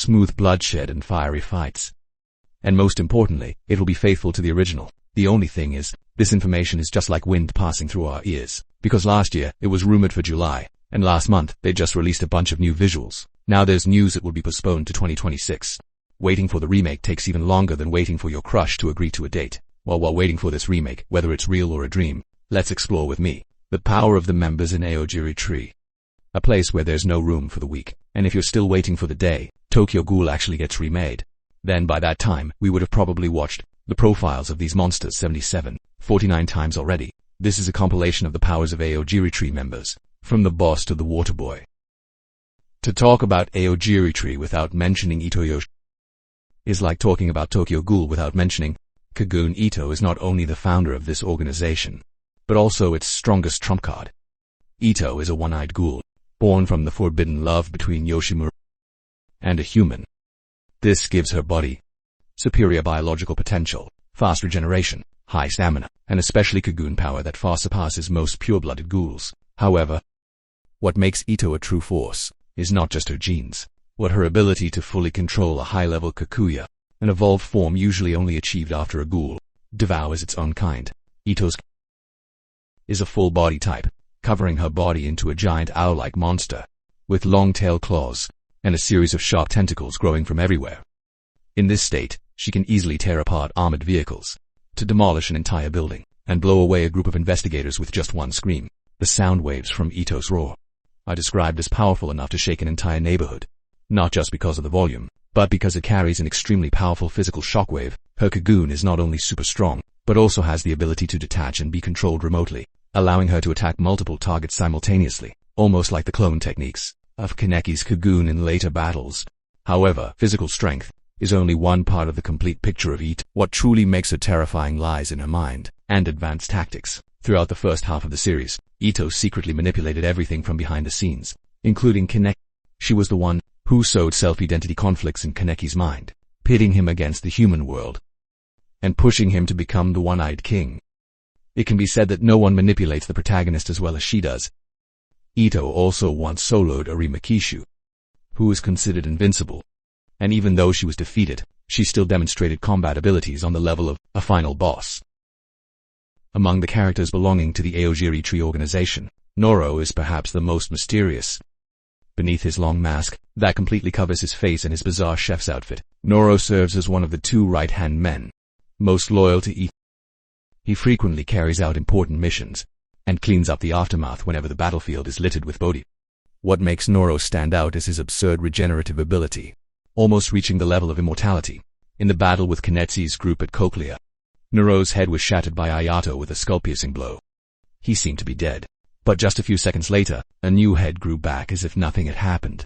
smooth bloodshed and fiery fights. And most importantly, it will be faithful to the original. The only thing is, this information is just like wind passing through our ears, because last year, it was rumored for July, and last month, they just released a bunch of new visuals. Now there's news it will be postponed to 2026. Waiting for the remake takes even longer than waiting for your crush to agree to a date. While waiting for this remake, whether it's real or a dream, let's explore with me the power of the members in Aogiri Tree. A place where there's no room for the weak, and if you're still waiting for the day Tokyo Ghoul actually gets remade, then by that time, we would have probably watched the profiles of these monsters 49 times already. This is a compilation of the powers of Aogiri Tree members, from the boss to the water boy. To talk about Aogiri Tree without mentioning Ito is like talking about Tokyo Ghoul without mentioning Kagun. Ito is not only the founder of this organization, but also its strongest trump card. Ito is a one-eyed ghoul, born from the forbidden love between Yoshimura and a human. This gives her body superior biological potential, fast regeneration, high stamina, and especially Kagun power that far surpasses most pure-blooded ghouls. However, what makes Ito a true force is not just her genes, but her ability to fully control a high-level Kakuya, an evolved form usually only achieved after a ghoul devours its own kind. Ito's is a full body type, covering her body into a giant owl-like monster, with long tail claws, and a series of sharp tentacles growing from everywhere. In this state, she can easily tear apart armored vehicles, to demolish an entire building, and blow away a group of investigators with just one scream. The sound waves from Ito's roar are described as powerful enough to shake an entire neighborhood, not just because of the volume, but because it carries an extremely powerful physical shockwave. Her Kagun is not only super strong, but also has the ability to detach and be controlled remotely, allowing her to attack multiple targets simultaneously, almost like the clone techniques of Kaneki's Kagun in later battles. However, physical strength is only one part of the complete picture of Ito. What truly makes her terrifying lies in her mind and advanced tactics. Throughout the first half of the series, Ito secretly manipulated everything from behind the scenes, including Kaneki. She was the one who sowed self-identity conflicts in Kaneki's mind, pitting him against the human world, and pushing him to become the one-eyed king. It can be said that no one manipulates the protagonist as well as she does. Ito also once soloed Arima Kishu, who is considered invincible, and even though she was defeated, she still demonstrated combat abilities on the level of a final boss. Among the characters belonging to the Aogiri Tree organization, Noro is perhaps the most mysterious. Beneath his long mask, that completely covers his face and his bizarre chef's outfit, Noro serves as one of the two right-hand men, most loyal to Ito. He frequently carries out important missions, and cleans up the aftermath whenever the battlefield is littered with body. What makes Noro stand out is his absurd regenerative ability, almost reaching the level of immortality. In the battle with Kanetsu's group at Cochlea, Noro's head was shattered by Ayato with a skull-piercing blow. He seemed to be dead, but just a few seconds later, a new head grew back as if nothing had happened.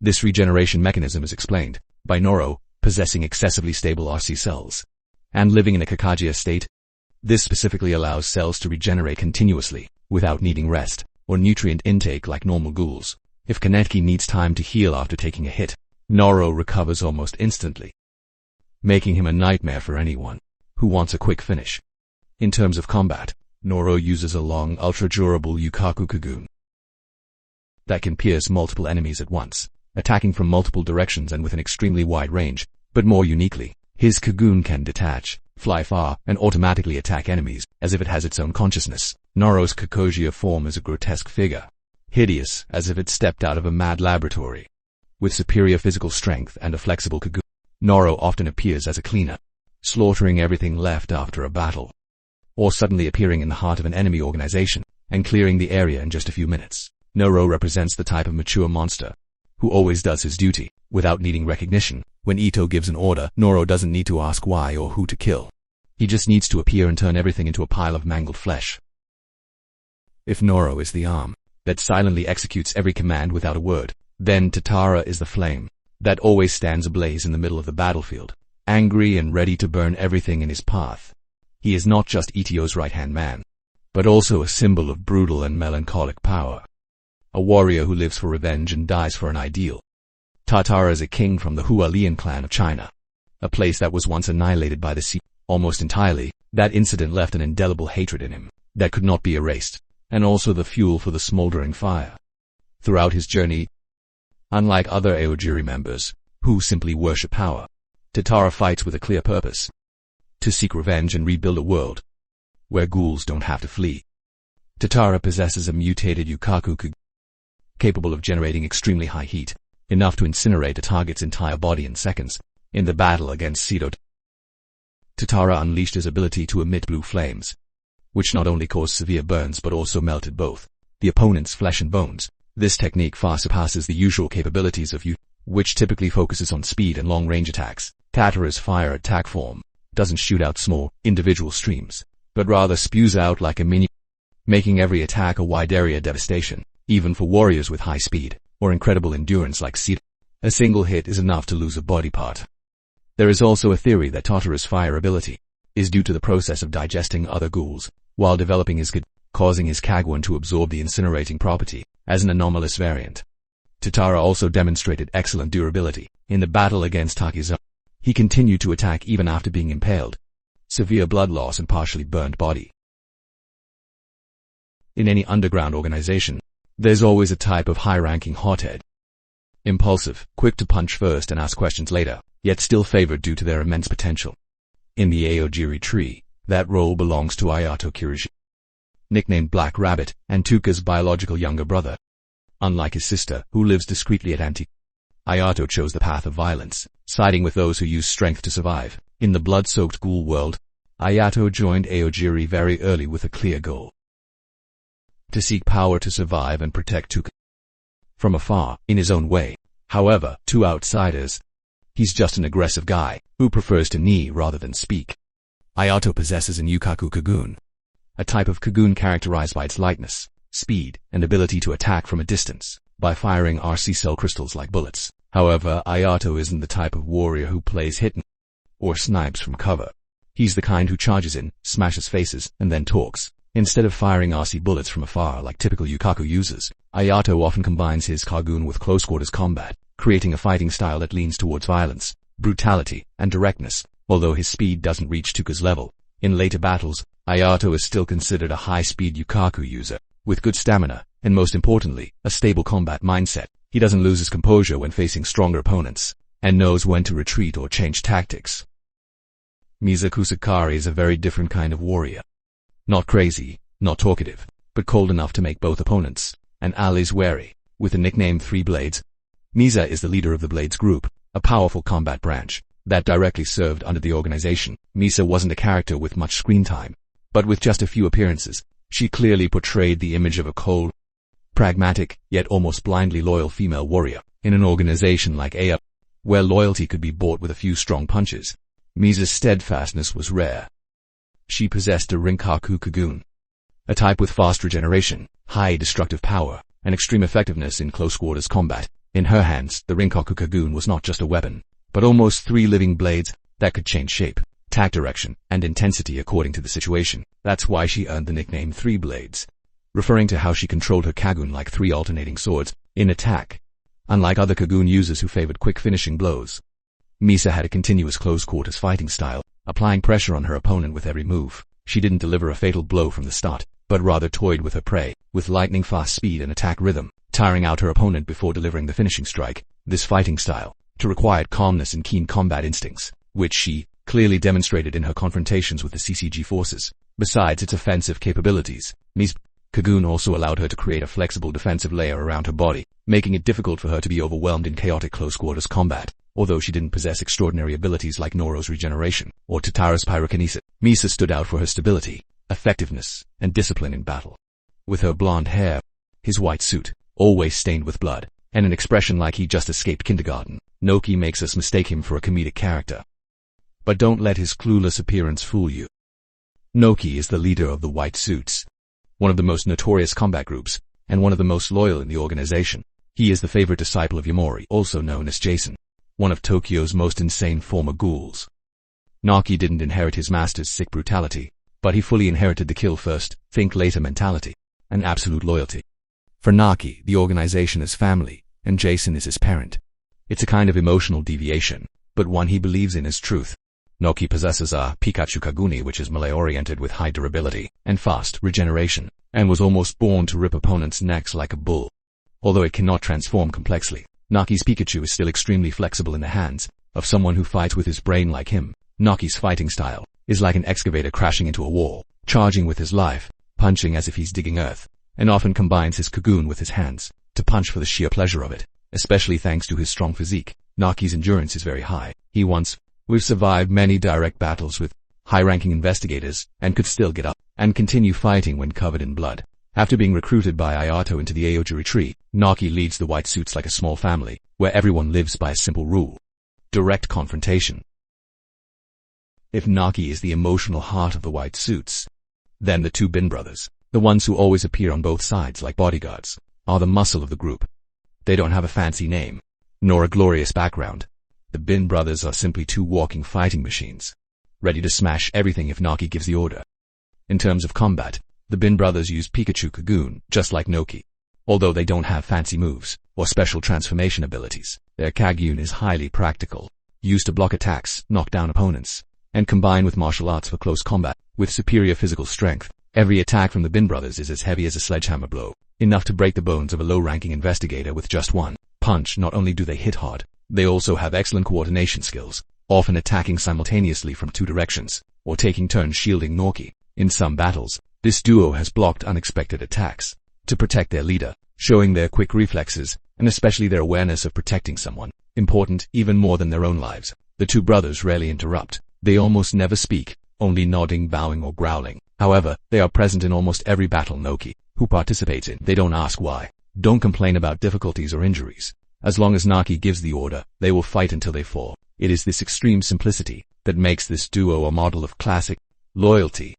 This regeneration mechanism is explained by Noro possessing excessively stable RC cells and living in a Kakagia state. This specifically allows cells to regenerate continuously, without needing rest or nutrient intake like normal ghouls. If Kaneki needs time to heal after taking a hit, Noro recovers almost instantly, making him a nightmare for anyone who wants a quick finish. In terms of combat, Noro uses a long, ultra-durable Yukaku Kagun that can pierce multiple enemies at once, attacking from multiple directions and with an extremely wide range. But more uniquely, his Kagun can detach, fly far, and automatically attack enemies, as if it has its own consciousness. Noro's Kakogia form is a grotesque figure, hideous as if it stepped out of a mad laboratory. With superior physical strength and a flexible Kagun, Noro often appears as a cleaner, slaughtering everything left after a battle, or suddenly appearing in the heart of an enemy organization, and clearing the area in just a few minutes. Noro represents the type of mature monster, who always does his duty, without needing recognition. When Ito gives an order, Noro doesn't need to ask why or who to kill. He just needs to appear and turn everything into a pile of mangled flesh. If Noro is the arm that silently executes every command without a word, then Tatara is the flame that always stands ablaze in the middle of the battlefield, angry and ready to burn everything in his path. He is not just Ito's right-hand man, but also a symbol of brutal and melancholic power. A warrior who lives for revenge and dies for an ideal. Tatara is a king from the Hualien clan of China, a place that was once annihilated by the sea. Almost entirely, that incident left an indelible hatred in him that could not be erased, and also the fuel for the smoldering fire. Throughout his journey, unlike other Aogiri members, who simply worship power. Tatara fights with a clear purpose: to seek revenge and rebuild a world where ghouls don't have to flee. Tatara possesses a mutated Yukaku Kagune, capable of generating extremely high heat, enough to incinerate a target's entire body in seconds. In the battle against Seto, Tatara unleashed his ability to emit blue flames, which not only caused severe burns but also melted both the opponent's flesh and bones. This technique far surpasses the usual capabilities of Yu, which typically focuses on speed and long-range attacks. Tatara's fire attack form doesn't shoot out small, individual streams, but rather spews out like a mini, making every attack a wide-area devastation, even for warriors with high speed or incredible endurance like Seto. A single hit is enough to lose a body part. There is also a theory that Tatara's fire ability is due to the process of digesting other ghouls while developing his Kagune, causing his Kagune to absorb the incinerating property as an anomalous variant. Tatara also demonstrated excellent durability. In the battle against Takiza, he continued to attack even after being impaled, severe blood loss and partially burned body. In any underground organization, there's always a type of high-ranking hothead. Impulsive, quick to punch first and ask questions later, yet still favored due to their immense potential. In the Aogiri Tree, that role belongs to Ayato Kiriji, nicknamed Black Rabbit, and Tuka's biological younger brother. Unlike his sister, who lives discreetly at Antique, Ayato chose the path of violence, siding with those who use strength to survive. In the blood-soaked ghoul world, Ayato joined Aogiri very early with a clear goal: to seek power to survive and protect Tuka from afar, in his own way. However, to outsiders, he's just an aggressive guy who prefers to knee rather than speak. Ayato possesses an Yukaku Kagune, a type of Kagune characterized by its lightness, speed, and ability to attack from a distance by firing RC cell crystals like bullets. However, Ayato isn't the type of warrior who plays hidden or snipes from cover. He's the kind who charges in, smashes faces, and then talks. Instead of firing RC bullets from afar like typical Yukaku users, Ayato often combines his Kagune with close-quarters combat, creating a fighting style that leans towards violence, brutality, and directness. Although his speed doesn't reach Tuka's level, in later battles, Ayato is still considered a high-speed Yukaku user, with good stamina, and most importantly, a stable combat mindset. He doesn't lose his composure when facing stronger opponents, and knows when to retreat or change tactics. Misa Kusakari is a very different kind of warrior. Not crazy, not talkative, but cold enough to make both opponents and allies wary. With the nickname Three Blades, Misa is the leader of the Blades group, a powerful combat branch that directly served under the organization. Misa wasn't a character with much screen time, but with just a few appearances, she clearly portrayed the image of a cold, pragmatic, yet almost blindly loyal female warrior. In an organization like Aya, where loyalty could be bought with a few strong punches, Misa's steadfastness was rare. She possessed a Rinkaku Kagune, a type with fast regeneration, high destructive power, and extreme effectiveness in close-quarters combat. In her hands, the Rinkaku Kagune was not just a weapon, but almost three living blades that could change shape, attack direction, and intensity according to the situation. That's why she earned the nickname Three Blades, referring to how she controlled her Kagune like three alternating swords in attack. Unlike other Kagune users who favored quick finishing blows, Misa had a continuous close-quarters fighting style, applying pressure on her opponent with every move. She didn't deliver a fatal blow from the start, but rather toyed with her prey, with lightning-fast speed and attack rhythm, tiring out her opponent before delivering the finishing strike. This fighting style required calmness and keen combat instincts, which she clearly demonstrated in her confrontations with the CCG forces. Besides its offensive capabilities, Misa's Kagune also allowed her to create a flexible defensive layer around her body, making it difficult for her to be overwhelmed in chaotic close-quarters combat. Although she didn't possess extraordinary abilities like Noro's regeneration or Tatara's pyrokinesis, Misa stood out for her stability, effectiveness, and discipline in battle. With her blonde hair, his white suit, always stained with blood, and an expression like he just escaped kindergarten, Noki makes us mistake him for a comedic character. But don't let his clueless appearance fool you. Noki is the leader of the White Suits, one of the most notorious combat groups, and one of the most loyal in the organization. He is the favorite disciple of Yamori, also known as Jason, one of Tokyo's most insane former ghouls. Noki didn't inherit his master's sick brutality, but he fully inherited the kill first, think later mentality, and absolute loyalty. For Noki, the organization is family, and Jason is his parent. It's a kind of emotional deviation, but one he believes in as truth. Noki possesses a Pikachu Kagune, which is melee-oriented with high durability and fast regeneration, and was almost born to rip opponents' necks like a bull. Although it cannot transform complexly, Naki's Pikachu is still extremely flexible in the hands of someone who fights with his brain like him. Naki's fighting style is like an excavator crashing into a wall, charging with his life, punching as if he's digging earth, and often combines his Cocoon with his hands to punch for the sheer pleasure of it. Especially thanks to his strong physique, Naki's endurance is very high. We've survived many direct battles with high-ranking investigators and could still get up and continue fighting when covered in blood. After being recruited by Ayato into the Aogiri Tree, Naki leads the White Suits like a small family, where everyone lives by a simple rule: direct confrontation. If Naki is the emotional heart of the White Suits, then the two Bin brothers, the ones who always appear on both sides like bodyguards, are the muscle of the group. They don't have a fancy name, nor a glorious background. The Bin brothers are simply two walking fighting machines, ready to smash everything if Naki gives the order. In terms of combat, the Bin brothers use Pikachu Cocoon, just like Noki. Although they don't have fancy moves or special transformation abilities, their Kagoon is highly practical, used to block attacks, knock down opponents, and combine with martial arts for close combat. With superior physical strength, every attack from the Bin brothers is as heavy as a sledgehammer blow, enough to break the bones of a low-ranking investigator with just one punch. Not only do they hit hard, they also have excellent coordination skills, often attacking simultaneously from two directions, or taking turns shielding Noki. In some battles, this duo has blocked unexpected attacks to protect their leader, showing their quick reflexes and especially their awareness of protecting someone important even more than their own lives. The two brothers rarely interrupt. They almost never speak, only nodding, bowing, or growling. However, they are present in almost every battle Noki, who participates in. They don't ask why, don't complain about difficulties or injuries. As long as Naki gives the order, they will fight until they fall. It is this extreme simplicity that makes this duo a model of classic loyalty.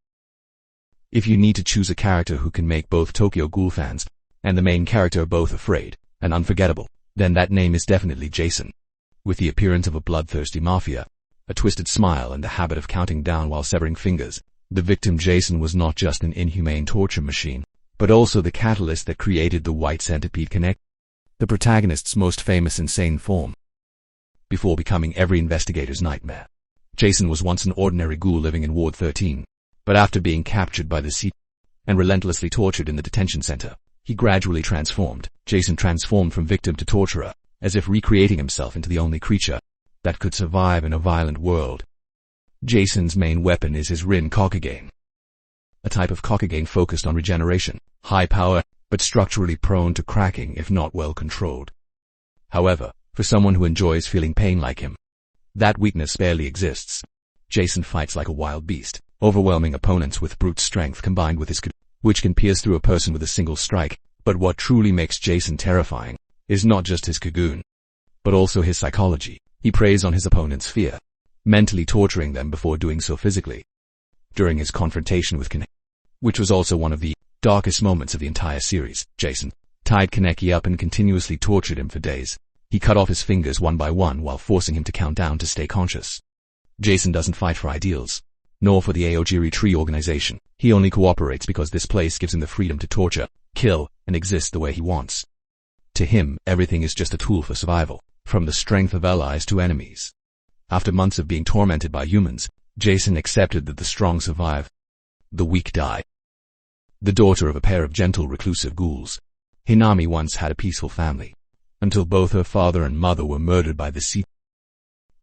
If you need to choose a character who can make both Tokyo Ghoul fans and the main character both afraid and unforgettable, then that name is definitely Jason. With the appearance of a bloodthirsty mafia, a twisted smile, and the habit of counting down while severing fingers, the victim Jason was not just an inhumane torture machine, but also the catalyst that created the White Centipede Connect, the protagonist's most famous insane form. Before becoming every investigator's nightmare, Jason was once an ordinary ghoul living in Ward 13. But after being captured by the C and relentlessly tortured in the detention center, he gradually transformed. Jason transformed from victim to torturer, as if recreating himself into the only creature that could survive in a violent world. Jason's main weapon is his Rin Kokugane, a type of Kokugane focused on regeneration, high power, but structurally prone to cracking if not well controlled. However, for someone who enjoys feeling pain like him, that weakness barely exists. Jason fights like a wild beast, overwhelming opponents with brute strength combined with his Cocoon, which can pierce through a person with a single strike. But what truly makes Jason terrifying is not just his Cocoon, but also his psychology. He preys on his opponent's fear, mentally torturing them before doing so physically. During his confrontation with Kaneki, which was also one of the darkest moments of the entire series, Jason tied Kaneki up and continuously tortured him for days. He cut off his fingers one by one while forcing him to count down to stay conscious. Jason doesn't fight for ideals, nor for the Aogiri Tree organization. He only cooperates because this place gives him the freedom to torture, kill, and exist the way he wants. To him, everything is just a tool for survival, from the strength of allies to enemies. After months of being tormented by humans, Jason accepted that the strong survive, the weak die. The daughter of a pair of gentle reclusive ghouls, Hinami once had a peaceful family, until both her father and mother were murdered by the sea.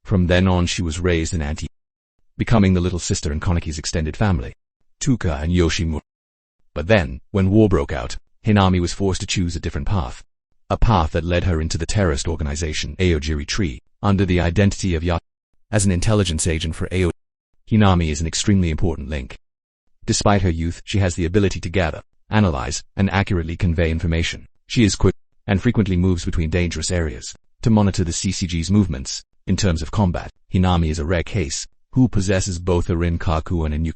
From then on she was raised in becoming the little sister in Kaneki's extended family, Tuka and Yoshimura. But then, when war broke out, Hinami was forced to choose a different path. A path that led her into the terrorist organization Aogiri Tree, under the identity of Yato. As an intelligence agent for Aogiri, Hinami is an extremely important link. Despite her youth, she has the ability to gather, analyze, and accurately convey information. She is quick, and frequently moves between dangerous areas, to monitor the CCG's movements. In terms of combat, Hinami is a rare case, who possesses both a Rin Kaku and a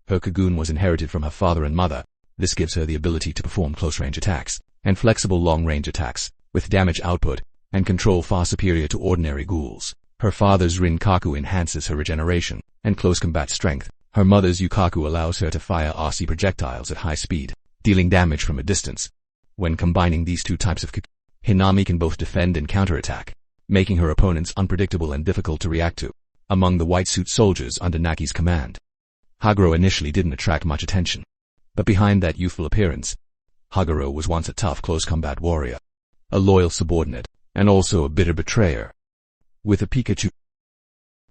Her Cocoon was inherited from her father and mother. This gives her the ability to perform close-range attacks, and flexible long-range attacks, with damage output and control far superior to ordinary ghouls. Her father's Rin Kaku enhances her regeneration and close combat strength. Her mother's Yukaku allows her to fire RC projectiles at high speed, dealing damage from a distance. When combining these two types of Cocoon, Hinami can both defend and counterattack, making her opponents unpredictable and difficult to react to. Among the white suit soldiers under Naki's command, Haguro initially didn't attract much attention. But behind that youthful appearance, Haguro was once a tough close combat warrior, a loyal subordinate, and also a bitter betrayer. With a Pikachu,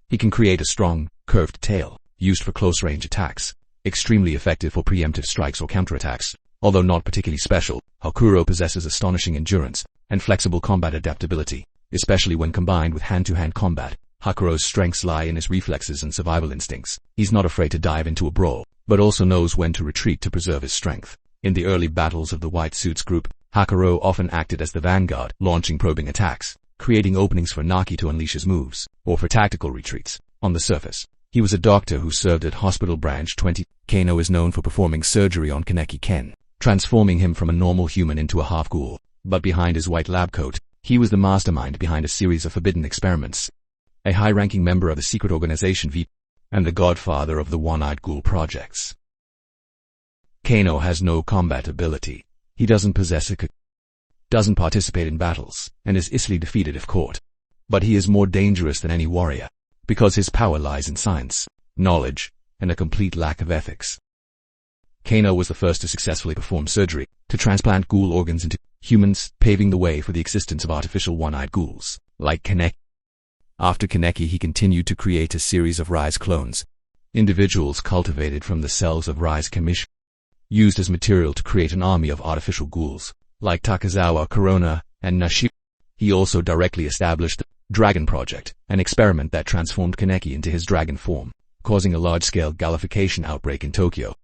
he can create a strong, curved tail, used for close-range attacks, extremely effective for preemptive strikes or counterattacks. Although not particularly special, Hakuro possesses astonishing endurance and flexible combat adaptability, especially when combined with hand-to-hand combat. Hakuro's strengths lie in his reflexes and survival instincts. He's not afraid to dive into a brawl, but also knows when to retreat to preserve his strength. In the early battles of the White Suits group, Hakuro often acted as the vanguard, launching probing attacks, creating openings for Naki to unleash his moves, or for tactical retreats. On the surface, he was a doctor who served at Hospital Branch 20. Kano is known for performing surgery on Kaneki Ken, transforming him from a normal human into a half-ghoul. But behind his white lab coat, he was the mastermind behind a series of forbidden experiments, a high-ranking member of the secret organization V, and the godfather of the One-Eyed Ghoul projects. Kano has no combat ability. He doesn't possess a doesn't participate in battles, and is easily defeated if caught. But he is more dangerous than any warrior, because his power lies in science, knowledge, and a complete lack of ethics. Kano was the first to successfully perform surgery to transplant ghoul organs into humans, paving the way for the existence of artificial one-eyed ghouls, like Kaneki. After Kaneki, he continued to create a series of Rise clones, individuals cultivated from the cells of Rise Kamish, used as material to create an army of artificial ghouls, like Takazawa Corona and Nashi. He also directly established the Dragon Project, an experiment that transformed Kaneki into his dragon form, causing a large-scale gallification outbreak in Tokyo.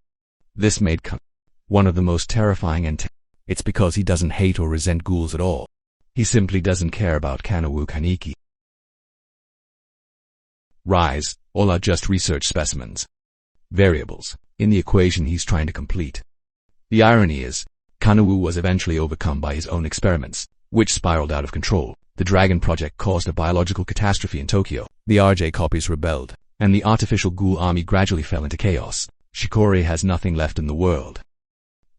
This made Kano one of the most terrifying, and it's because he doesn't hate or resent ghouls at all. He simply doesn't care about Kanowu Kaneki. Rise, all are just research specimens, variables, in the equation he's trying to complete. The irony is, Kanowu was eventually overcome by his own experiments, which spiraled out of control. The Dragon Project caused a biological catastrophe in Tokyo. The RJ copies rebelled, and the artificial ghoul army gradually fell into chaos. Shikori has nothing left in the world.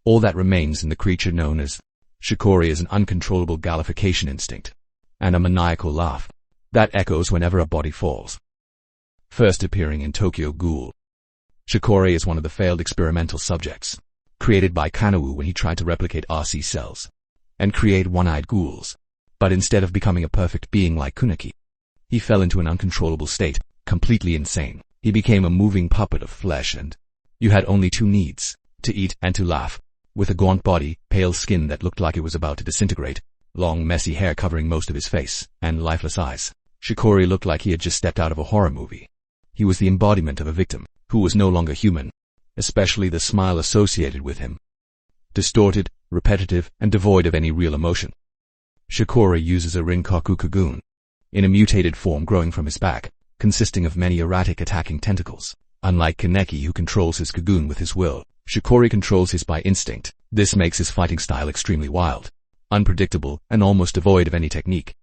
All that remains in the creature known as Shikori is an uncontrollable gallification instinct, and a maniacal laugh that echoes whenever a body falls. First appearing in Tokyo Ghoul, Shikori is one of the failed experimental subjects, created by Kanowu when he tried to replicate RC cells and create one-eyed ghouls. But instead of becoming a perfect being like Kuneki, he fell into an uncontrollable state, completely insane. He became a moving puppet of flesh, and you had only two needs: to eat and to laugh. With a gaunt body, pale skin that looked like it was about to disintegrate, long messy hair covering most of his face, and lifeless eyes, Shikori looked like he had just stepped out of a horror movie. He was the embodiment of a victim, who was no longer human, especially the smile associated with him. Distorted, repetitive, and devoid of any real emotion. Shikori uses a Rinkaku Cocoon, in a mutated form growing from his back, consisting of many erratic attacking tentacles. Unlike Kaneki, who controls his Cocoon with his will, Shikori controls his by instinct. This makes his fighting style extremely wild, unpredictable, and almost devoid of any technique.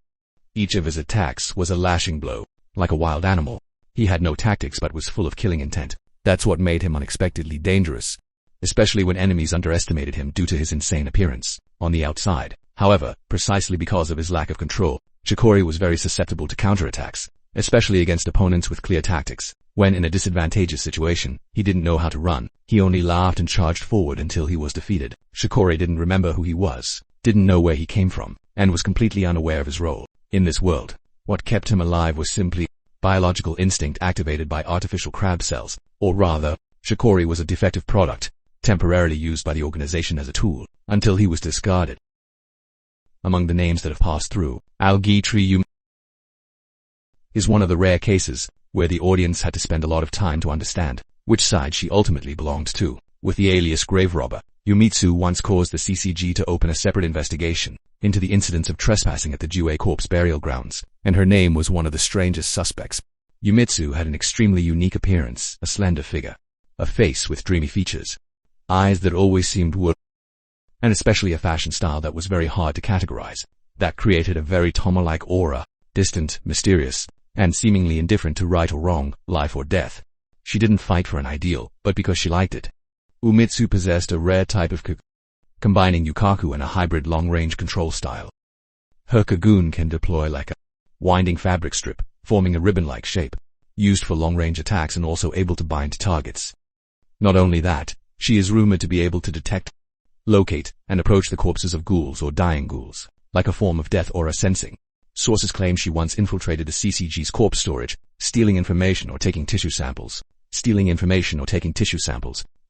Each of his attacks was a lashing blow, like a wild animal. He had no tactics but was full of killing intent. That's what made him unexpectedly dangerous, especially when enemies underestimated him due to his insane appearance. On the outside, however, precisely because of his lack of control, Shikori was very susceptible to counterattacks, especially against opponents with clear tactics. When in a disadvantageous situation, he didn't know how to run. He only laughed and charged forward until he was defeated. Shikori didn't remember who he was, didn't know where he came from, and was completely unaware of his role in this world. What kept him alive was simply biological instinct activated by artificial crab cells, or rather, Shikori was a defective product, temporarily used by the organization as a tool, until he was discarded. Among the names that have passed through, Aogiri Tree is one of the rare cases where the audience had to spend a lot of time to understand which side she ultimately belonged to. With the alias Grave Robber, Yumitsu once caused the CCG to open a separate investigation into the incidents of trespassing at the Jue corpse burial grounds, and her name was one of the strangest suspects. Yumitsu had an extremely unique appearance, a slender figure, a face with dreamy features, eyes that always seemed wood, and especially a fashion style that was very hard to categorize, that created a very Tomo-like aura, distant, mysterious, and seemingly indifferent to right or wrong, life or death. She didn't fight for an ideal, but because she liked it. Umitsu possessed a rare type of combining Yukaku and a hybrid long-range control style. Her Kagoon can deploy like a winding fabric strip, forming a ribbon-like shape, used for long-range attacks and also able to bind targets. Not only that, she is rumored to be able to detect, locate, and approach the corpses of ghouls or dying ghouls, like a form of death aura sensing. Sources claim she once infiltrated the CCG's corpse storage, stealing information or taking tissue samples.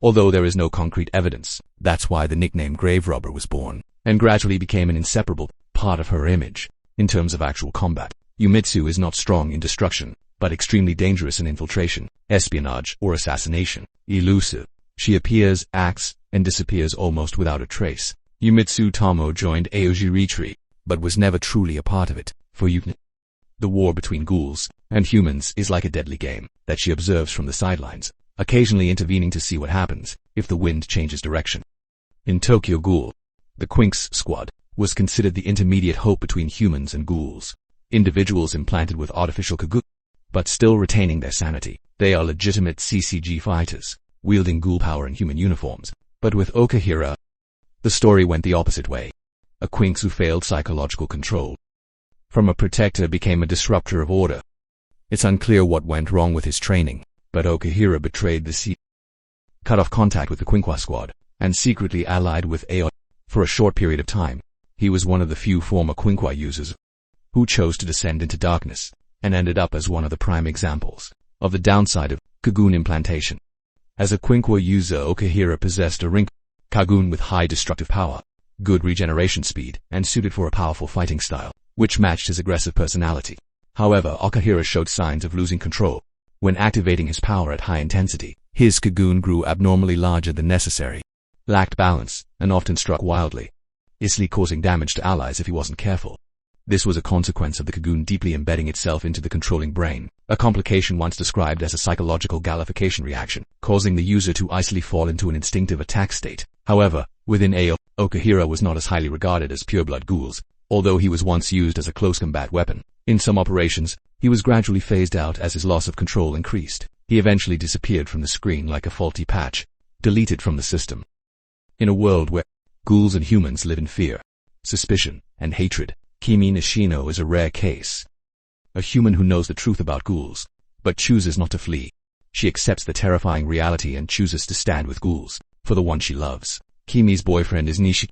Although there is no concrete evidence. That's why the nickname Grave Robber was born, and gradually became an inseparable part of her image. In terms of actual combat, Yumitsu is not strong in destruction, but extremely dangerous in infiltration, espionage, or assassination. Elusive. She appears, acts, and disappears almost without a trace. Yumitsu Tomo joined Aogiri Tree, but was never truly a part of it. For Yuki, the war between ghouls and humans is like a deadly game that she observes from the sidelines, occasionally intervening to see what happens if the wind changes direction. In Tokyo Ghoul, the Quinks squad was considered the intermediate hope between humans and ghouls. Individuals implanted with artificial kagu, but still retaining their sanity. They are legitimate CCG fighters, wielding ghoul power in human uniforms. But with Okahira, the story went the opposite way. A Quinks who failed psychological control from a protector became a disruptor of order. It's unclear what went wrong with his training, but Okahira betrayed the cut off contact with the Quinkwa squad, and secretly allied with Ao. For a short period of time, he was one of the few former Quinkwa users who chose to descend into darkness, and ended up as one of the prime examples of the downside of Kagun implantation. As a Quinkwa user, Okahira possessed a Kagun with high destructive power, good regeneration speed, and suited for a powerful fighting style, which matched his aggressive personality. However, Okahira showed signs of losing control. When activating his power at high intensity, his Kagun grew abnormally larger than necessary, lacked balance, and often struck wildly, easily causing damage to allies if he wasn't careful. This was a consequence of the Kagun deeply embedding itself into the controlling brain, a complication once described as a psychological galification reaction, causing the user to easily fall into an instinctive attack state. However, within Ao, Okahira was not as highly regarded as pureblood ghouls, although he was once used as a close combat weapon. In some operations, he was gradually phased out as his loss of control increased. He eventually disappeared from the screen like a faulty patch, deleted from the system. In a world where ghouls and humans live in fear, suspicion, and hatred, Kimi Nishino is a rare case. A human who knows the truth about ghouls, but chooses not to flee. She accepts the terrifying reality and chooses to stand with ghouls for the one she loves. Kimi's boyfriend is Nishiki,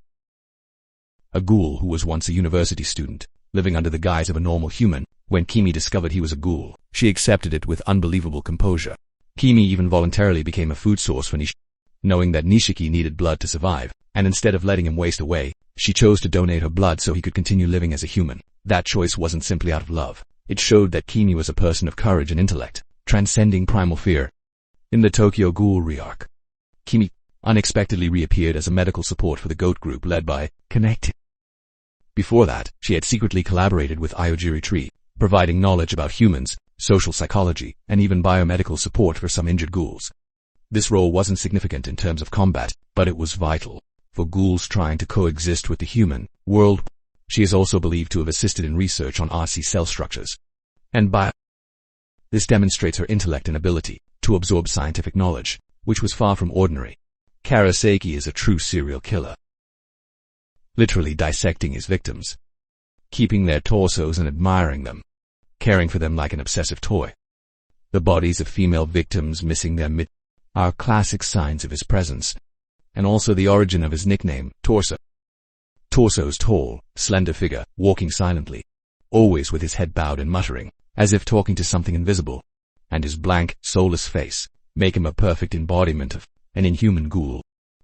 a ghoul who was once a university student, living under the guise of a normal human. When Kimi discovered he was a ghoul, she accepted it with unbelievable composure. Kimi even voluntarily became a food source for Nishiki, knowing that Nishiki needed blood to survive, and instead of letting him waste away, she chose to donate her blood so he could continue living as a human. That choice wasn't simply out of love. It showed that Kimi was a person of courage and intellect, transcending primal fear. In the Tokyo Ghoul rearc, Kimi unexpectedly reappeared as a medical support for the GOAT group led by Connect. Before that, she had secretly collaborated with Aogiri Tree, providing knowledge about humans, social psychology, and even biomedical support for some injured ghouls. This role wasn't significant in terms of combat, but it was vital for ghouls trying to coexist with the human world. She is also believed to have assisted in research on RC cell structures and bio. This demonstrates her intellect and ability to absorb scientific knowledge, which was far from ordinary. Karaseki is a true serial killer, literally dissecting his victims, keeping their torsos and admiring them, caring for them like an obsessive toy. The bodies of female victims missing their mid are classic signs of his presence, and also the origin of his nickname, Torso. Torso's tall, slender figure, walking silently, always with his head bowed and muttering, as if talking to something invisible, and his blank, soulless face make him a perfect embodiment of an inhuman ghoul.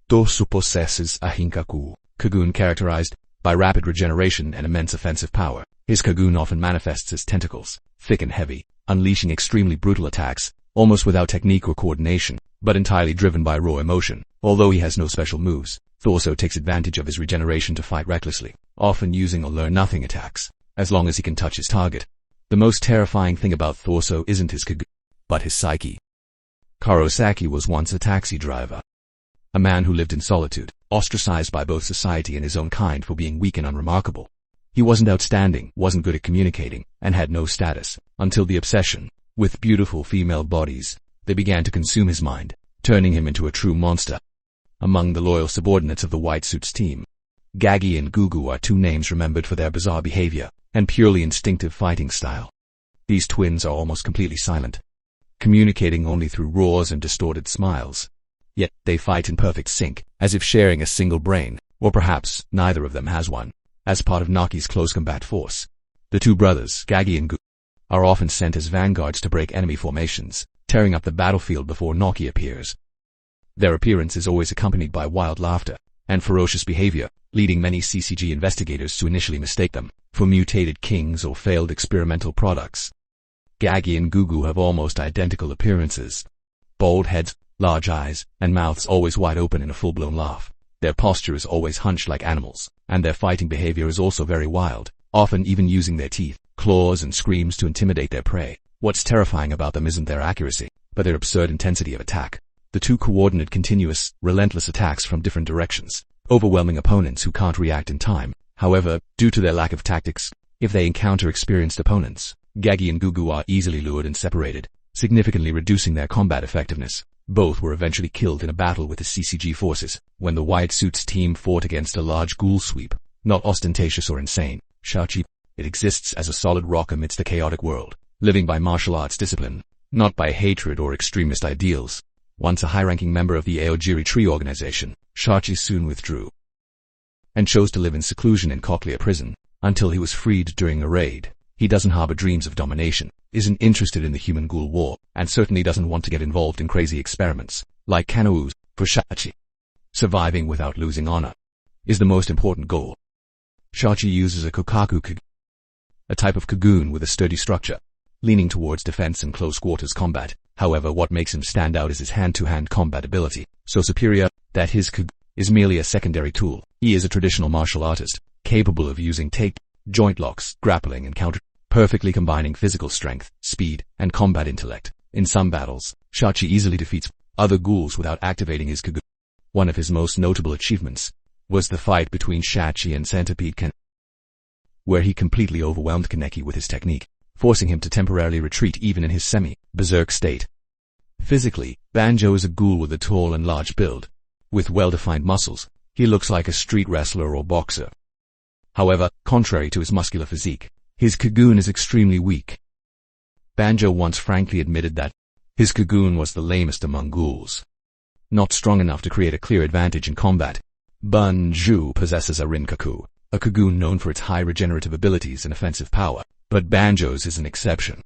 Torso possesses a Hinkaku, Kagun characterized by rapid regeneration and immense offensive power. His Kagun often manifests as tentacles, thick and heavy, unleashing extremely brutal attacks, almost without technique or coordination, but entirely driven by raw emotion. Although he has no special moves, Torso takes advantage of his regeneration to fight recklessly, often using or learn-nothing attacks, as long as he can touch his target. The most terrifying thing about Torso isn't his Kagun, but his psyche. Karaseki was once a taxi driver, a man who lived in solitude, ostracized by both society and his own kind for being weak and unremarkable. He wasn't outstanding, wasn't good at communicating, and had no status, until the obsession with beautiful female bodies. They began to consume his mind, turning him into a true monster. Among the loyal subordinates of the White Suits team, Gagi and Gugu are two names remembered for their bizarre behavior and purely instinctive fighting style. These twins are almost completely silent, communicating only through roars and distorted smiles. Yet, they fight in perfect sync, as if sharing a single brain, or perhaps neither of them has one. As part of Naki's close combat force, The two brothers, Gagi and Gu, are often sent as vanguards to break enemy formations, tearing up the battlefield before Noki appears. Their appearance is always accompanied by wild laughter and ferocious behavior, leading many CCG investigators to initially mistake them for mutated kings or failed experimental products. Gagi and Gugu have almost identical appearances. Bald heads, large eyes, and mouths always wide open in a full-blown laugh. Their posture is always hunched like animals, and their fighting behavior is also very wild, often even using their teeth, claws, and screams to intimidate their prey. What's terrifying about them isn't their accuracy, but their absurd intensity of attack. The two coordinate continuous, relentless attacks from different directions, overwhelming opponents who can't react in time. However, due to their lack of tactics, if they encounter experienced opponents, Gagi and Gugu are easily lured and separated, significantly reducing their combat effectiveness. Both were eventually killed in a battle with the CCG forces, when the White Suits team fought against a large ghoul sweep. Not ostentatious or insane, Shachi. It exists as a solid rock amidst a chaotic world, living by martial arts discipline, not by hatred or extremist ideals. Once a high-ranking member of the Aogiri Tree organization, Shachi soon withdrew and chose to live in seclusion in Cochlea prison, until he was freed during a raid. He doesn't harbor dreams of domination, isn't interested in the human ghoul war, and certainly doesn't want to get involved in crazy experiments, like Kanou's. For Shachi, surviving without losing honor is the most important goal. Shachi uses a Kokaku Kagoon, a type of Kagoon with a sturdy structure, leaning towards defense and close quarters combat. However, what makes him stand out is his hand-to-hand combat ability, so superior that his Kagoon is merely a secondary tool. He is a traditional martial artist, capable of using take, joint locks, grappling, and counter, perfectly combining physical strength, speed, and combat intellect. In some battles, Shachi easily defeats other ghouls without activating his Kagoon. One of his most notable achievements was the fight between Shachi and Centipede Kaneki, where he completely overwhelmed Kaneki with his technique, forcing him to temporarily retreat even in his semi-berserk state. Physically, Banjo is a ghoul with a tall and large build. With well-defined muscles, he looks like a street wrestler or boxer. However, contrary to his muscular physique, his Kagoon is extremely weak. Banjo once frankly admitted that his Kagoon was the lamest among ghouls. Not strong enough to create a clear advantage in combat, Banjo possesses a Rinkaku, a Kagoon known for its high regenerative abilities and offensive power, but Banjo's is an exception.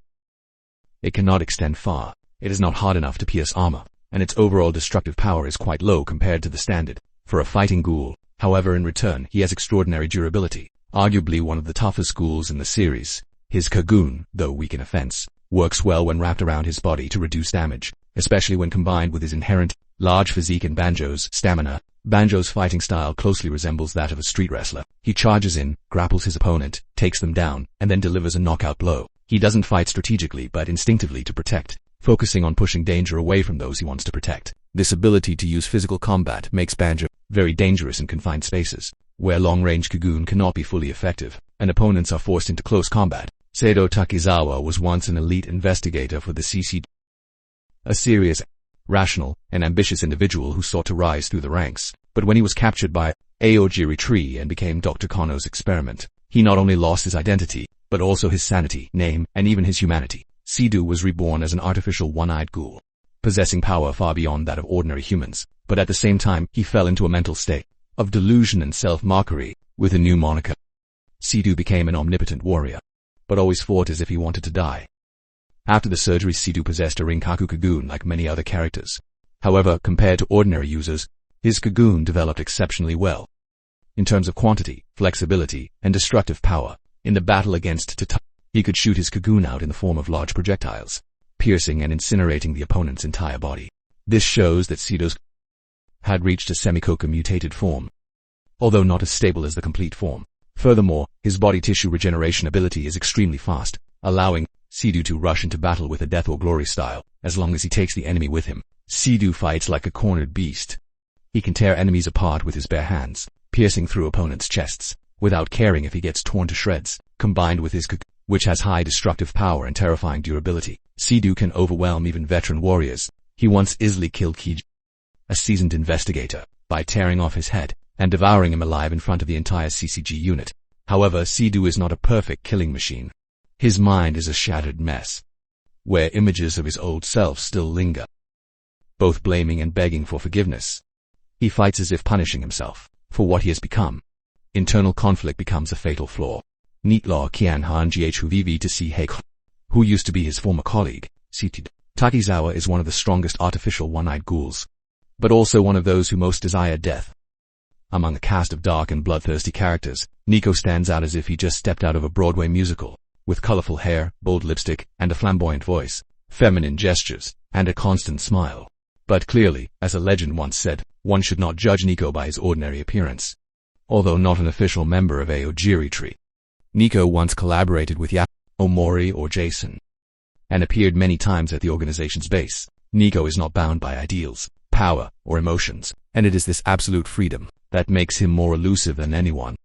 It cannot extend far, it is not hard enough to pierce armor, and its overall destructive power is quite low compared to the standard for a fighting ghoul. However, in return, he has extraordinary durability, arguably one of the toughest ghouls in the series. His Kagoon, though weak in offense, works well when wrapped around his body to reduce damage, especially when combined with his inherent large physique and Banjo's stamina. Banjo's fighting style closely resembles that of a street wrestler. He charges in, grapples his opponent, takes them down, and then delivers a knockout blow. He doesn't fight strategically but instinctively to protect, focusing on pushing danger away from those he wants to protect. This ability to use physical combat makes Banjo very dangerous in confined spaces, where long-range Kagoon cannot be fully effective, and opponents are forced into close combat. Seido Takizawa was once an elite investigator for the CCG, a serious, rational, and ambitious individual who sought to rise through the ranks. But when he was captured by Aogiri Tree and became Dr. Kono's experiment, he not only lost his identity, but also his sanity, name, and even his humanity. Seido was reborn as an artificial one-eyed ghoul, possessing power far beyond that of ordinary humans, but at the same time, he fell into a mental state of delusion and self-mockery. With a new moniker, Seido became an omnipotent warrior, but always fought as if he wanted to die. After the surgery, Seido possessed a Rinkaku Kagoon like many other characters. However, compared to ordinary users, his Kagoon developed exceptionally well in terms of quantity, flexibility, and destructive power. In the battle against Tata, he could shoot his Kagoon out in the form of large projectiles, piercing and incinerating the opponent's entire body. This shows that Seido's had reached a semi-Koka mutated form, although not as stable as the complete form. Furthermore, his body tissue regeneration ability is extremely fast, allowing Seido to rush into battle with a death or glory style, as long as he takes the enemy with him. Seido fights like a cornered beast. He can tear enemies apart with his bare hands, piercing through opponents' chests, without caring if he gets torn to shreds. Combined with his Kagoon, which has high destructive power and terrifying durability, Seido can overwhelm even veteran warriors. He once easily killed Kiji, a seasoned investigator, by tearing off his head and devouring him alive in front of the entire CCG unit. However, Seido is not a perfect killing machine. His mind is a shattered mess, where images of his old self still linger, both blaming and begging for forgiveness. He fights as if punishing himself for what he has become. Internal conflict becomes a fatal flaw. Neatlaw Qianhan Ghuv to see Heiko, who used to be his former colleague. Takizawa is one of the strongest artificial one-eyed ghouls, but also one of those who most desire death. Among a cast of dark and bloodthirsty characters, Nico stands out as if he just stepped out of a Broadway musical, with colorful hair, bold lipstick, and a flamboyant voice, feminine gestures, and a constant smile. But clearly, as a legend once said, one should not judge Nico by his ordinary appearance. Although not an official member of Aogiri Tree, Nico once collaborated with Omori or Jason, and appeared many times at the organization's base. Nico is not bound by ideals, power, or emotions, and it is this absolute freedom that makes him more elusive than anyone.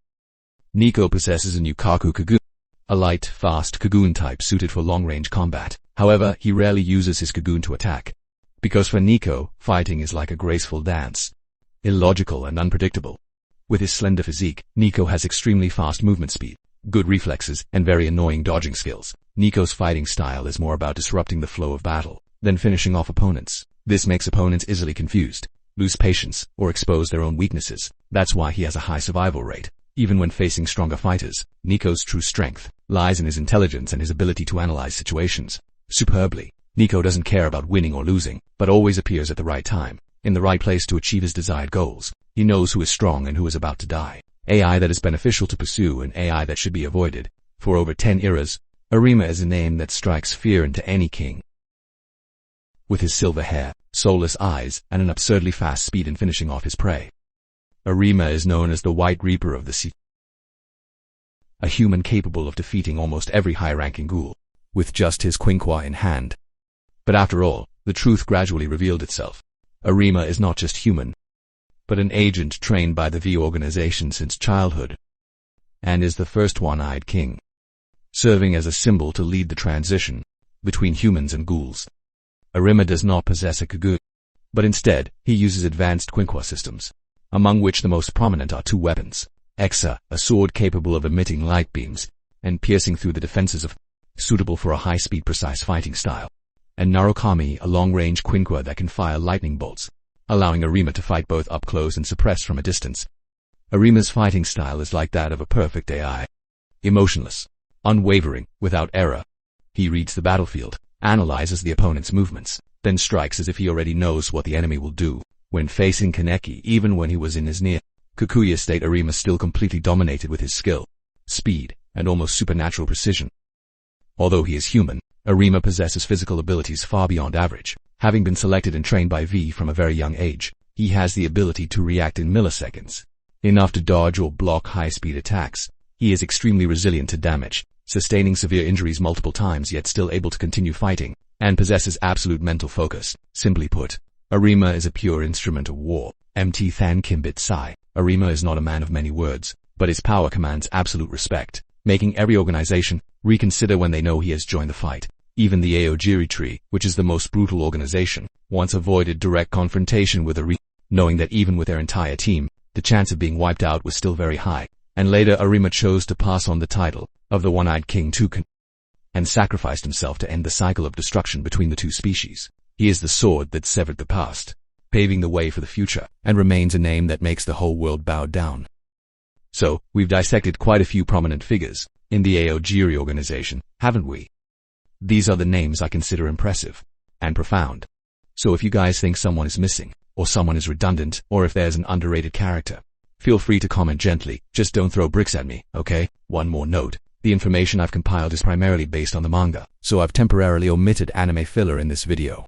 Nico possesses a Nukaku Kagoon, a light, fast Kagoon type suited for long-range combat. However, he rarely uses his Kagoon to attack, because for Nico, fighting is like a graceful dance, illogical and unpredictable. With his slender physique, Nico has extremely fast movement speed, good reflexes, and very annoying dodging skills. Nico's fighting style is more about disrupting the flow of battle than finishing off opponents. This makes opponents easily confused, lose patience, or expose their own weaknesses. That's why he has a high survival rate. Even when facing stronger fighters, Nico's true strength lies in his intelligence and his ability to analyze situations superbly. Nico doesn't care about winning or losing, but always appears at the right time, in the right place to achieve his desired goals. He knows who is strong and who is about to die. AI that is beneficial to pursue and AI that should be avoided. For over 10 eras, Arima is a name that strikes fear into any king. With his silver hair, soulless eyes, and an absurdly fast speed in finishing off his prey, Arima is known as the White Reaper of the Sea, a human capable of defeating almost every high-ranking ghoul, with just his Quinqua in hand. But after all, the truth gradually revealed itself. Arima is not just human, but an agent trained by the V organization since childhood, and is the first one-eyed king, serving as a symbol to lead the transition between humans and ghouls. Arima does not possess a Kagoon, but instead, he uses advanced Quinqua systems, among which the most prominent are two weapons: Exa, a sword capable of emitting light beams and piercing through the defenses of, suitable for a high-speed precise fighting style, and Narukami, a long-range Quinqua that can fire lightning bolts, allowing Arima to fight both up close and suppressed from a distance. Arima's fighting style is like that of a perfect AI. Emotionless, unwavering, without error. He reads the battlefield, analyzes the opponent's movements, then strikes as if he already knows what the enemy will do. When facing Kaneki, even when he was in his near Kikuya state, Arima still completely dominated with his skill, speed, and almost supernatural precision. Although he is human, Arima possesses physical abilities far beyond average. Having been selected and trained by V from a very young age, he has the ability to react in milliseconds, enough to dodge or block high-speed attacks. He is extremely resilient to damage, sustaining severe injuries multiple times yet still able to continue fighting, and possesses absolute mental focus. Simply put, Arima is a pure instrument of war. Mt. Than Kimbit Sai. Arima is not a man of many words, but his power commands absolute respect, making every organization reconsider when they know he has joined the fight. Even the Aogiri Tree, which is the most brutal organization, once avoided direct confrontation with Arima, knowing that even with their entire team, the chance of being wiped out was still very high. And later Arima chose to pass on the title of the One-Eyed King to Kan, and sacrificed himself to end the cycle of destruction between the two species. He is the sword that severed the past, paving the way for the future, and remains a name that makes the whole world bow down. So, we've dissected quite a few prominent figures in the Aogiri organization, haven't we? These are the names I consider impressive and profound. So if you guys think someone is missing, or someone is redundant, or if there's an underrated character, feel free to comment gently, just don't throw bricks at me, okay? One more note, the information I've compiled is primarily based on the manga, so I've temporarily omitted anime filler in this video.